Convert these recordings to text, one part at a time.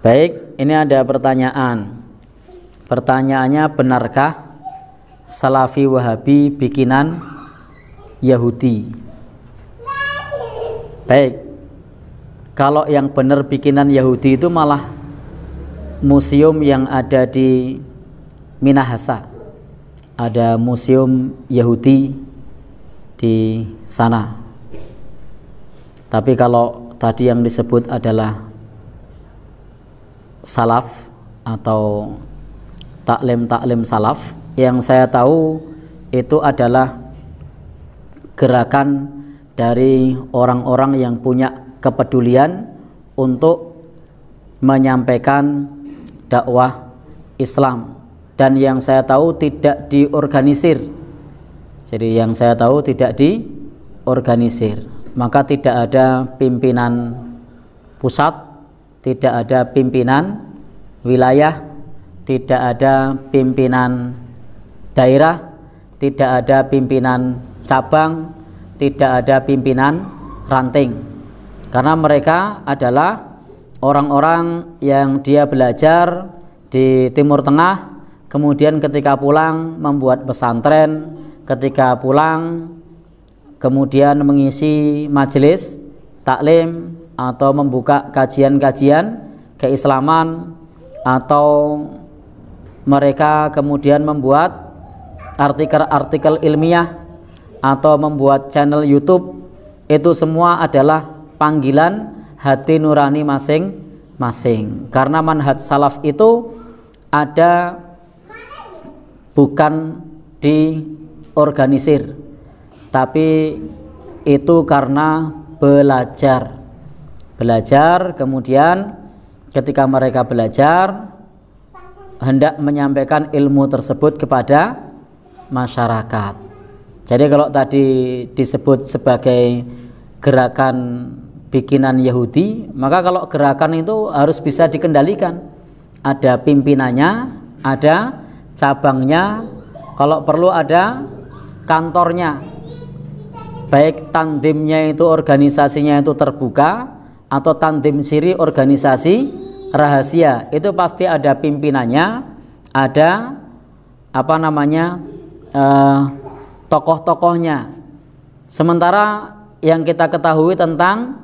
Baik, ini ada pertanyaan. Pertanyaannya, benarkah Salafi Wahabi bikinan Yahudi? Baik, kalau yang benar bikinan Yahudi itu malah museum yang ada di Minahasa. Ada museum Yahudi di sana. Tapi kalau tadi yang disebut adalah salaf atau taklim salaf, yang saya tahu itu adalah gerakan dari orang-orang yang punya kepedulian untuk menyampaikan dakwah Islam, dan yang saya tahu tidak diorganisir. Jadi yang saya tahu tidak diorganisir, maka tidak ada pimpinan pusat, tidak ada pimpinan wilayah, tidak ada pimpinan daerah, tidak ada pimpinan cabang, tidak ada pimpinan ranting. Karena mereka adalah orang-orang yang dia belajar di Timur Tengah, kemudian ketika pulang membuat pesantren, ketika pulang kemudian mengisi majelis taklim atau membuka kajian-kajian keislaman, atau mereka kemudian membuat artikel-artikel ilmiah atau membuat channel YouTube. Itu semua adalah panggilan hati nurani masing-masing. Karena manhaj salaf itu ada bukan diorganisir, tapi itu karena belajar, kemudian ketika mereka belajar hendak menyampaikan ilmu tersebut kepada masyarakat. Jadi kalau tadi disebut sebagai gerakan bikinan Yahudi, maka kalau gerakan itu harus bisa dikendalikan. Ada pimpinannya, ada cabangnya, kalau perlu ada kantornya. Baik tandemnya itu organisasinya itu terbuka, atau tandem siri organisasi rahasia, itu pasti ada pimpinannya, ada tokoh-tokohnya. Sementara yang kita ketahui tentang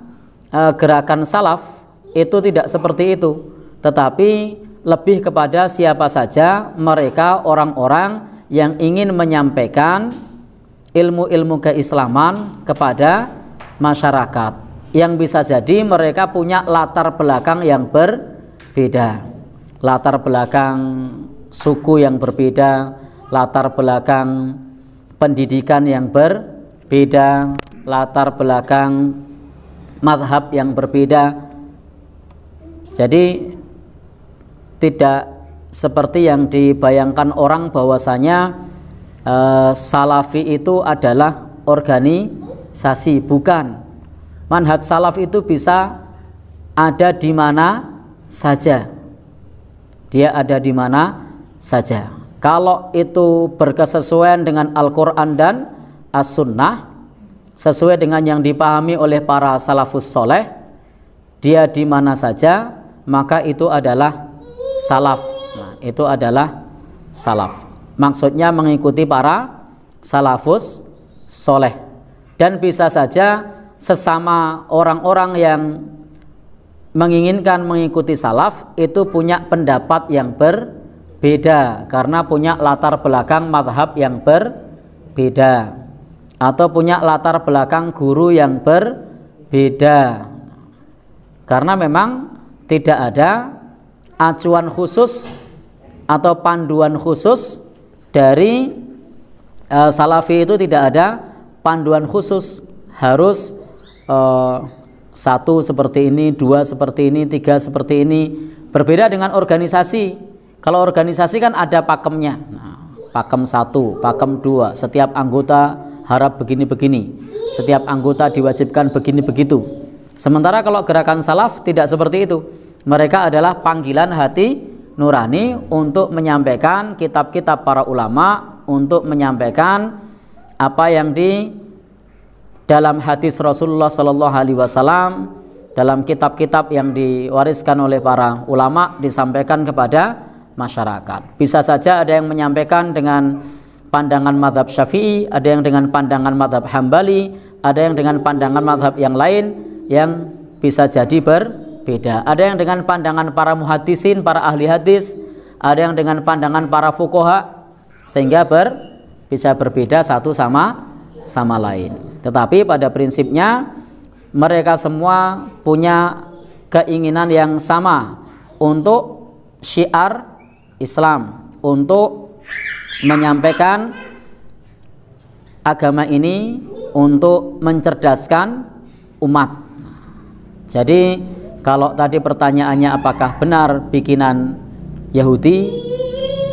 gerakan salaf itu tidak seperti itu, tetapi lebih kepada siapa saja mereka, orang-orang yang ingin menyampaikan ilmu-ilmu keislaman kepada masyarakat, yang bisa jadi mereka punya latar belakang yang berbeda, latar belakang suku yang berbeda, latar belakang pendidikan yang berbeda, latar belakang mazhab yang berbeda. Jadi tidak seperti yang dibayangkan orang bahwasanya salafi itu adalah organisasi. Bukan. Manhaj salaf itu bisa ada di mana saja. Dia ada di mana saja. Kalau itu berkesesuaian dengan Al-Quran dan As-Sunnah, sesuai dengan yang dipahami oleh para salafus soleh, dia di mana saja, maka itu adalah salaf. Nah, itu adalah salaf. Maksudnya mengikuti para salafus soleh. Dan bisa saja sesama orang-orang yang menginginkan mengikuti salaf itu punya pendapat yang berbeda, karena punya latar belakang mazhab yang berbeda, atau punya latar belakang guru yang berbeda. Karena memang tidak ada acuan khusus atau panduan khusus dari salafi, itu tidak ada panduan khusus harus satu seperti ini, dua seperti ini, tiga seperti ini. Berbeda dengan organisasi. Kalau organisasi kan ada pakemnya. Nah, pakem 1, pakem 2, setiap anggota harap begini-begini, setiap anggota diwajibkan begini begitu. Sementara kalau gerakan salaf tidak seperti itu. Mereka adalah panggilan hati nurani untuk menyampaikan kitab-kitab para ulama, untuk menyampaikan apa yang di dalam hadis Rasulullah Sallallahu Alaihi Wasallam dalam kitab-kitab yang diwariskan oleh para ulama disampaikan kepada masyarakat. Bisa saja ada yang menyampaikan dengan pandangan madhab Syafi'i, ada yang dengan pandangan madhab Hambali, ada yang dengan pandangan madhab yang lain yang bisa jadi berbeda. Ada yang dengan pandangan para muhaddisin, para ahli hadis, ada yang dengan pandangan para fuqaha, sehingga bisa berbeda satu sama lain. Tetapi pada prinsipnya mereka semua punya keinginan yang sama untuk syiar Islam, untuk menyampaikan agama ini, untuk mencerdaskan umat. Jadi kalau tadi pertanyaannya apakah benar bikinan Yahudi,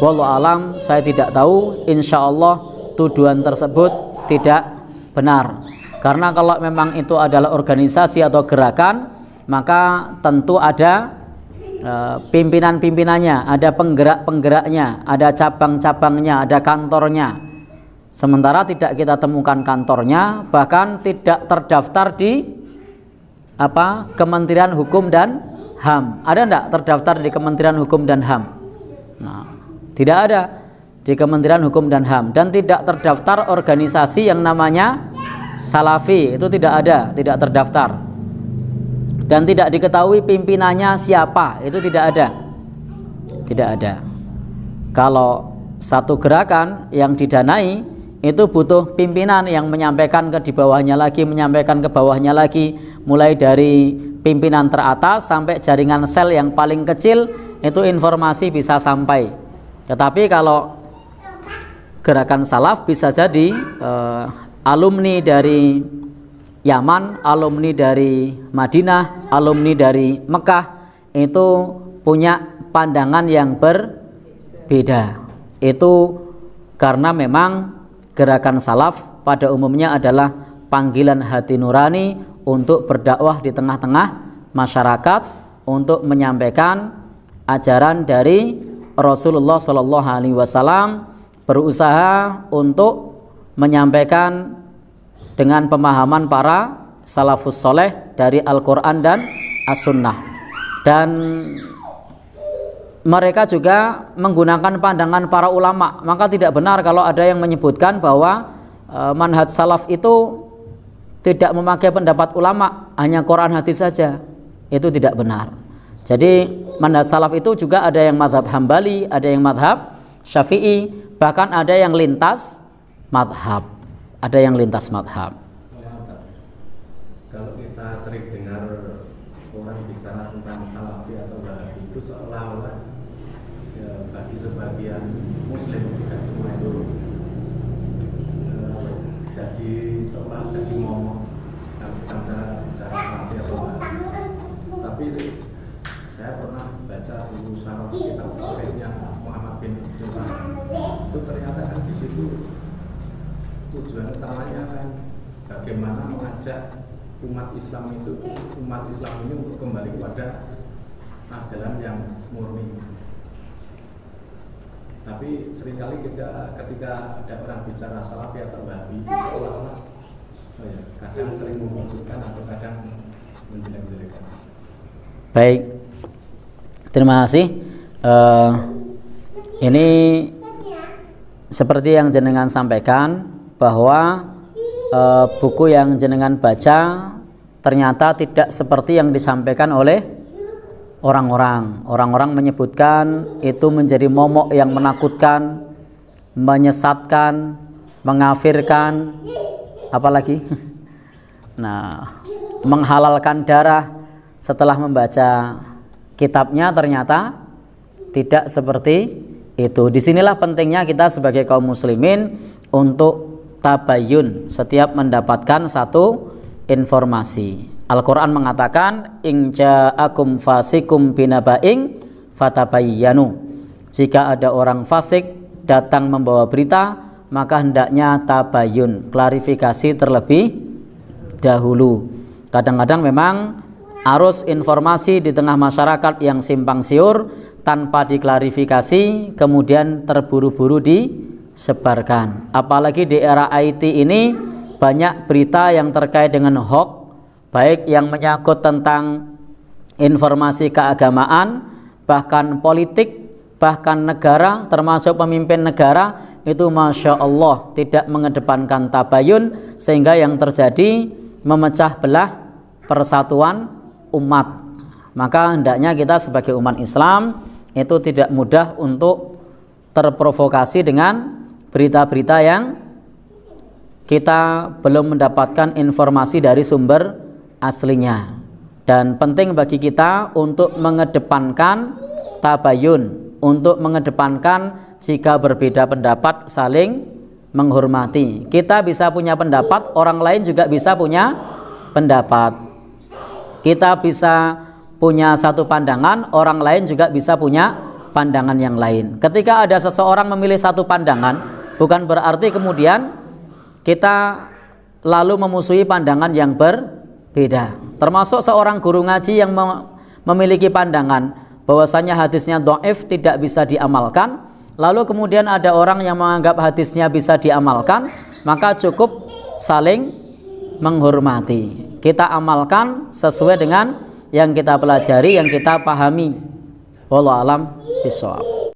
wallahu alam, saya tidak tahu. Insya Allah tuduhan tersebut tidak benar, karena kalau memang itu adalah organisasi atau gerakan, maka tentu ada pimpinan-pimpinannya, ada penggerak-penggeraknya, ada cabang-cabangnya, ada kantornya. Sementara tidak kita temukan kantornya, bahkan tidak terdaftar di Kementerian Hukum dan HAM. Ada enggak terdaftar di Kementerian Hukum dan HAM? Nah, tidak ada di Kementerian Hukum dan HAM, dan tidak terdaftar organisasi yang namanya Salafi, itu tidak ada, tidak terdaftar. Dan tidak diketahui pimpinannya siapa, itu tidak ada. Tidak ada. Kalau satu gerakan yang didanai itu butuh pimpinan yang menyampaikan ke di bawahnya lagi, menyampaikan ke bawahnya lagi, mulai dari pimpinan teratas sampai jaringan sel yang paling kecil, itu informasi bisa sampai. Tetapi kalau gerakan salaf bisa jadi alumni dari Yaman, alumni dari Madinah, alumni dari Mekah, itu punya pandangan yang berbeda. Itu karena memang gerakan salaf pada umumnya adalah panggilan hati nurani untuk berdakwah di tengah-tengah masyarakat, untuk menyampaikan ajaran dari Rasulullah SAW, berusaha untuk menyampaikan dengan pemahaman para salafus soleh dari Al-Quran dan As-Sunnah. Dan mereka juga menggunakan pandangan para ulama. Maka tidak benar kalau ada yang menyebutkan bahwa manhaj salaf itu tidak memakai pendapat ulama, hanya Quran hadis saja. Itu tidak benar. Jadi manhaj salaf itu juga ada yang madhab Hambali, ada yang madhab Syafi'i, bahkan ada yang lintas madhab. Ada yang lintas madhab. Kalau kita sering dengar orang bicara tentang salafi atau wahabi, itu seolah-olah bagi sebagian muslim, tidak semua itu jadi seolah jadi ngomong kalau kita bicara salafi atau wahabi. Tapi saya pernah baca buku syarah kitab tauhidnya Muhammad bin Abdul Wahab. Itu ternyata kan di situ tujuan utamanya kan bagaimana mengajak umat Islam ini untuk kembali kepada ajaran yang murni. Tapi seringkali ketika ada orang bicara salafi atau wahabi, seolah-olah kadang sering memunculkan atau kadang menjelek-jelekan. Baik, terima kasih. Ini seperti yang jenengan sampaikan, bahwa buku yang jenengan baca ternyata tidak seperti yang disampaikan oleh orang-orang. Orang-orang menyebutkan itu menjadi momok yang menakutkan, menyesatkan, mengafirkan, apalagi menghalalkan darah. Setelah membaca kitabnya ternyata tidak seperti itu. Disinilah pentingnya kita sebagai kaum muslimin untuk tabayun setiap mendapatkan satu informasi. Al-Quran mengatakan, in ja'akum fasikum binaba'in fatabayyanu. Jika ada orang fasik datang membawa berita, maka hendaknya tabayun, klarifikasi terlebih dahulu. Kadang-kadang memang arus informasi di tengah masyarakat yang simpang siur tanpa diklarifikasi, kemudian terburu-buru disebarkan. Apalagi di era IT ini banyak berita yang terkait dengan hoax, baik yang menyangkut tentang informasi keagamaan, bahkan politik, bahkan negara, termasuk pemimpin negara, itu Masya Allah tidak mengedepankan tabayun, sehingga yang terjadi memecah belah persatuan umat. Maka hendaknya kita sebagai umat Islam itu tidak mudah untuk terprovokasi dengan berita-berita yang kita belum mendapatkan informasi dari sumber aslinya. Dan penting bagi kita untuk mengedepankan tabayun, untuk mengedepankan jika berbeda pendapat saling menghormati. Kita bisa punya pendapat, orang lain juga bisa punya pendapat. Kita bisa punya satu pandangan, orang lain juga bisa punya pandangan yang lain. Ketika ada seseorang memilih satu pandangan, bukan berarti kemudian kita lalu memusuhi pandangan yang berbeda. Termasuk seorang guru ngaji yang memiliki pandangan bahwasanya hadisnya dhaif, tidak bisa diamalkan, lalu kemudian ada orang yang menganggap hadisnya bisa diamalkan, maka cukup saling menghormati. Kita amalkan sesuai dengan yang kita pelajari, yang kita pahami. Wallahu a'lam bishawab.